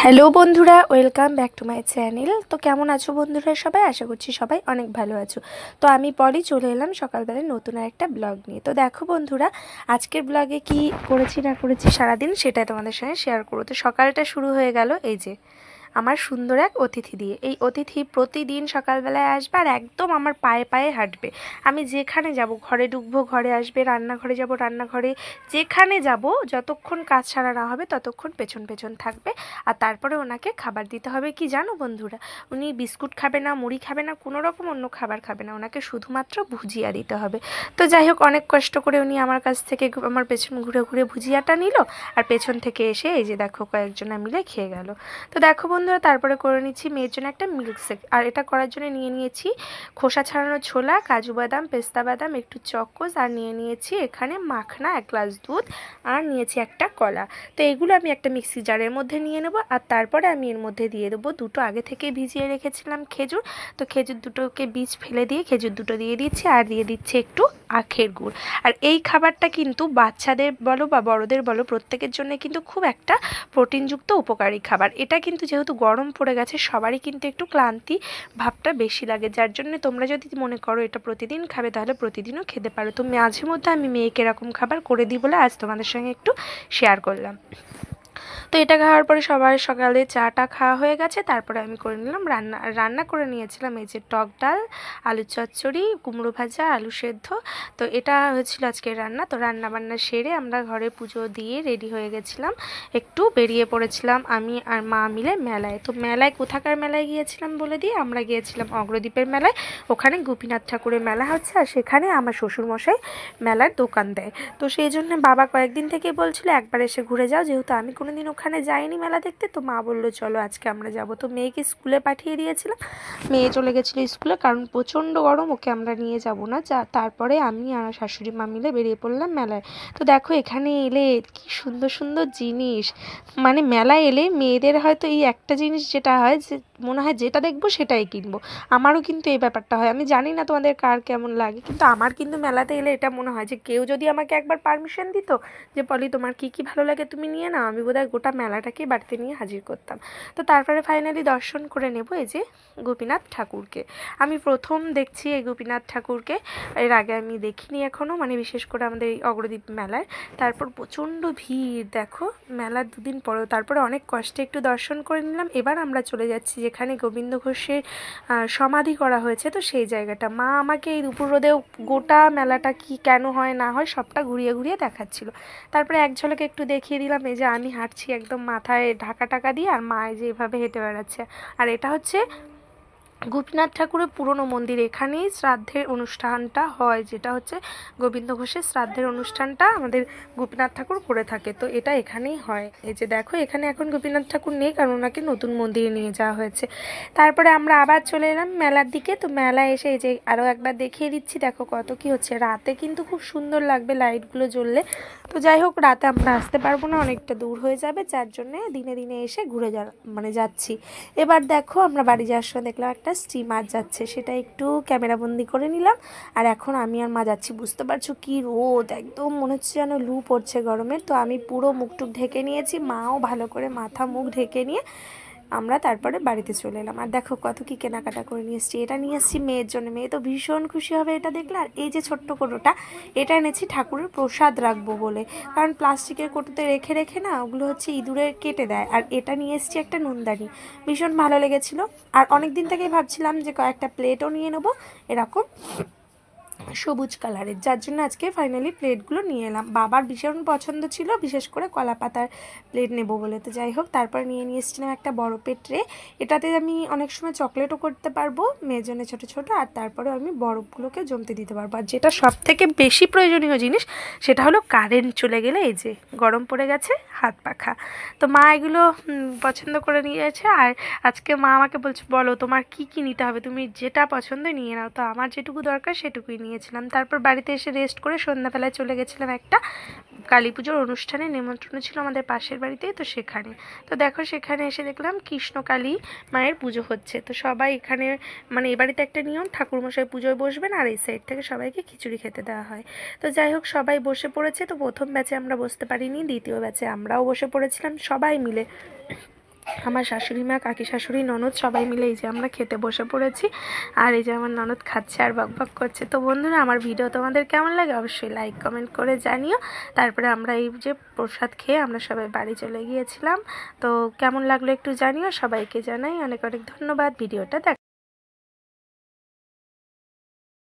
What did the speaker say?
Hello বন্ধুরা, welcome back to my channel. তো কেমন আছো বন্ধুরা সবাই? আশা করছি সবাই অনেক ভালো আছো। তো আমি পলি চলে এলাম সকালবেলায় নতুন আর একটা ব্লগ নিয়ে। তো দেখো বন্ধুরা, আজকের ব্লগে কি করেছি না করেছি সারাদিন সেটাই তোমাদের সঙ্গে শেয়ার করবো। তো সকালটা শুরু হয়ে গেল এই যে আমার সুন্দর এক অতিথি দিয়ে। এই অতিথি প্রতিদিন সকালবেলায় আসবে আর একদম আমার পায়ে পায়ে হাঁটবে। আমি যেখানে যাব, ঘরে ঢুকবো ঘরে আসবে, রান্নাঘরে যাব রান্নাঘরে, যেখানে যাব যতক্ষণ কাজ ছাড়া না হবে ততক্ষণ পেছন পেছন থাকবে। আর তারপরে ওনাকে খাবার দিতে হবে কি জানো বন্ধুরা? উনি বিস্কুট খাবে না, মুড়ি খাবে না, কোনো রকম অন্য খাবার খাবে না, ওনাকে শুধুমাত্র ভুজিয়া দিতে হবে। তো যাই হোক, অনেক কষ্ট করে উনি আমার কাছ থেকে আমার পেছন ঘুরে ঘুরে ভুজিয়াটা নিল আর পেছন থেকে এসে এই যে দেখো কয়েকজনা মিলে খেয়ে গেল। তো দেখো বন্ধুরা, তারপরে করে নিচ্ছি মেয়ের জন্য একটা মিল্কশেক। আর এটা করার জন্য নিয়ে নিয়েছি খোসা ছাড়ানো ছোলা, কাজু বাদাম, পেস্তা বাদাম, একটু চকোস, আর নিয়ে নিয়েছি এখানে মাখনা, 1 গ্লাস দুধ, আর নিয়েছি একটা কলা। তো এগুলো আমি একটা মিক্সি জারের মধ্যে নিয়ে নেব। আর তারপরে আমি এর মধ্যে দিয়ে দেবো দুটো আগে থেকে ভিজিয়ে রেখেছিলাম খেজুর। তো খেজুর দুটোকে বীজ ফেলে দিয়ে খেজুর দুটো দিয়ে দিচ্ছি, আর দিয়ে দিচ্ছি একটু আখের গুড়। আর এই খাবারটা কিন্তু বাচ্চাদের বলো বা বড়দের বলো প্রত্যেকের জন্য কিন্তু খুব একটা প্রোটিনযুক্ত উপকারী খাবার। এটা কিন্তু যেহেতু গরম পড়ে গেছে সবারই কিন্তু একটু ক্লান্তি ভাবটা বেশি লাগে, যার জন্য তোমরা যদি মনে করো এটা প্রতিদিন খাবে তাহলে প্রতিদিনও খেতে পারো। তো মাঝে মধ্যে আমি মেয়েকে এরকম খাবার করে দিই বলে আজ তোমাদের সঙ্গে একটু শেয়ার করলাম। তো এটা খাওয়ার পরে সবার সকালে চাটা খাওয়া হয়ে গেছে। তারপরে আমি করে নিলাম রান্না। রান্না করে নিয়েছিলাম এই যে টক ডাল, আলু চচ্চড়ি, কুমড়ো ভাজা, আলু সেদ্ধ। তো এটা হয়েছিল আজকের রান্না। তো রান্না বান্না সেরে আমরা ঘরে পুজো দিয়ে রেডি হয়ে গেছিলাম, একটু বেরিয়ে পড়েছিলাম আমি আর মা মিলে মেলায়। তো মেলায় কোথাকার মেলায় গিয়েছিলাম বলে দিয়ে, আমরা গিয়েছিলাম অগ্রদ্বীপের মেলায়। ওখানে গোপীনাথ ঠাকুরের মেলা হচ্ছে আর সেখানে আমার শ্বশুরমশাই মেলার দোকান দেয়। তো সেই জন্য বাবা কয়েকদিন থেকে বলছিল একবার এসে ঘুরে যাও, যেহেতু আমি কোনোদিন ওখানে যাইনি মেলা দেখতে। তো মা বললো চলো আজকে আমরা যাব। তো মেয়েকে স্কুলে পাঠিয়ে দিয়েছিলাম, মেয়ে চলে গেছিলো স্কুলে, কারণ প্রচণ্ড গরম, ওকে আমরা নিয়ে যাব না। তারপরে আমি আর শাশুড়ি মা মিলে বেরিয়ে পড়লাম মেলায়। তো দেখো এখানে এলে কি সুন্দর সুন্দর জিনিস, মানে মেলায় এলে মেয়েদের হয়তো এই একটা জিনিস যেটা হয় যে মনে হয় যেটা দেখবো সেটাই কিনবো। আমারও কিন্তু এই ব্যাপারটা হয়, আমি জানি না তোমাদের কার কেমন লাগে, কিন্তু আমার কিন্তু মেলাতে এলে এটা মনে হয় যে কেউ যদি আমাকে একবার পারমিশন দিত যে পলি তোমার কী কী ভালো লাগে তুমি নিয়ে নাও, আমি বোধহয় গোটা মেলাটাকে বাড়িতে নিয়ে হাজির করতাম। তো তারপরে ফাইনালি দর্শন করে নেব এই যে গোপীনাথ ঠাকুরকে। আমি প্রথম দেখছি এই গোপীনাথ ঠাকুরকে, এর আগে আমি দেখিনি এখনও, মানে বিশেষ করে আমাদের এই অগ্রদ্বীপ মেলায়। তারপর প্রচণ্ড ভিড় দেখো মেলার দুদিন পরেও। তারপরে অনেক কষ্টে একটু দর্শন করে নিলাম। এবার আমরা চলে যাচ্ছি যেখানে গোবিন্দ ঘোষের সমাধি করা হয়েছে, তো সেই জায়গাটা। মা আমাকে এই দুপুর রোদেও গোটা মেলাটা কি কেন হয় না হয় সবটা ঘুরিয়ে ঘুরিয়ে দেখাচ্ছিল। তারপরে এক ঝলকে একটু দেখিয়ে দিলাম এই যে আমি হাঁটছি একদম মাথায় ঢাকা টাকা দিয়ে, আর মা যে এভাবে হেঁটে বেড়াচ্ছে। আর এটা হচ্ছে গোপীনাথ ঠাকুরের পুরনো মন্দির, এখানেই শ্রাদ্ধের অনুষ্ঠানটা হয়, যেটা হচ্ছে গোবিন্দ ঘোষের শ্রাদ্ধের অনুষ্ঠানটা আমাদের গোপীনাথ ঠাকুর করে থাকে। তো এটা এখানেই হয়। এই যে দেখো এখানে এখন গোপীনাথ ঠাকুর নেই, কারণ ওনাকে নতুন মন্দিরে নিয়ে যাওয়া হয়েছে। তারপরে আমরা আবার চলে এলাম মেলার দিকে। তো মেলায় এসে এই যে আরও একবার দেখিয়ে দিচ্ছি দেখো কত কি হচ্ছে। রাতে কিন্তু খুব সুন্দর লাগবে লাইটগুলো জ্বললে। তো যাই হোক, রাতে আমরা আসতে পারবো না, অনেকটা দূর হয়ে যাবে, যার জন্যে দিনে দিনে এসে ঘুরে যাচ্ছি। এবার দেখো আমরা বাড়ি যাওয়ার সময় দেখলাম একটা স্টিমার যাচ্ছে, সেটা একটু ক্যামেরাবন্দি করে নিলাম। আর এখন আমি আর মা যাচ্ছি। বুঝতে পারছো কি রোদ, একদম মনে হচ্ছে যেন লু পড়ছে গরমে। তো আমি পুরো মুখটুক ঢেকে নিয়েছি, মাও ভালো করে মাথা মুখ ঢেকে নিয়ে আমরা তারপরে বাড়িতে চলে এলাম। আর দেখো কত কি কেনাকাটা করে নিয়ে এসেছি। এটা নিয়ে এসেছি মেয়ের জন্য, মেয়ে তো ভীষণ খুশি হবে এটা দেখলে। আর এই যে ছোট্ট কোটোটা, এটা এনেছি ঠাকুরের প্রসাদ রাখবো বলে, কারণ প্লাস্টিকের কোটোতে রেখে রেখে না ওগুলো হচ্ছে ইঁদুরে কেটে দেয়। আর এটা নিয়ে এসেছি একটা নুনদানি, ভীষণ ভালো লেগেছিলো। আর অনেক দিন থেকেই ভাবছিলাম যে কয়েকটা প্লেটও নিয়ে নেবো এরকম সবুজ কালারের, যার জন্য আজকে ফাইনালি প্লেটগুলো নিয়ে এলাম। বাবার ভীষণ পছন্দ ছিল বিশেষ করে কলা পাতার প্লেট নেব বলে। তো যাই হোক, তারপর নিয়ে এসেছিলাম একটা বড় ট্রে। এটাতে আমি অনেক সময় চকলেটও করতে পারবো মেয়ের জন্য ছোটো ছোটো, আর তারপরে আমি বরফগুলোকে জমতে দিতে পারবো। আর যেটা সব থেকে বেশি প্রয়োজনীয় জিনিস সেটা হলো কারেন্ট চলে গেলে এই যে গরম পড়ে গেছে হাত পাখা। তো মা এগুলো পছন্দ করে নিয়েছে। আর আজকে মা আমাকে বলছে বলো তোমার কি কি নিতে হবে, তুমি যেটা পছন্দ নিয়ে নাও। তো আমার যেটুকু দরকার সেটুকুই নিয়েছিলাম। তারপর বাড়িতে এসে রেস্ট করে সন্ধ্যাবেলায় চলে গেছিলাম একটা কালী পুজোর অনুষ্ঠানে, নেমন্ত্রণ ছিল আমাদের পাশের বাড়িতেই, তো সেখানে। তো দেখো সেখানে এসে দেখলাম কৃষ্ণকালী মায়ের পুজো হচ্ছে। তো সবাই এখানে, মানে এ বাড়িতে একটা নিয়ম, ঠাকুরমশাই পুজোয় বসবেন আর এই সাইড থেকে সবাইকে খিচুড়ি খেতে দেওয়া হয়। তো যাই হোক সবাই বসে পড়েছে। তো প্রথম ব্যাচে আমরা বসতে পারিনি, দ্বিতীয় ব্যাচে আমরাও বসে পড়েছিলাম সবাই মিলে। আমার শাশুড়ি মা, কাকি শাশুড়ি, ননদ সবাই মিলে এই যে আমরা খেতে বসে পড়েছি। আর এই যে আমার ননদ খাচ্ছে আর বকবক করছে। তো বন্ধুরা, আমার ভিডিও তোমাদের কেমন লাগে অবশ্যই লাইক কমেন্ট করে জানিও। তারপরে আমরা এই যে প্রসাদ খেয়ে আমরা সবাই বাড়ি চলে গিয়েছিলাম। তো কেমন লাগলো একটু জানিও। সবাইকে জানাই অনেক অনেক ধন্যবাদ। ভিডিওটা দেখ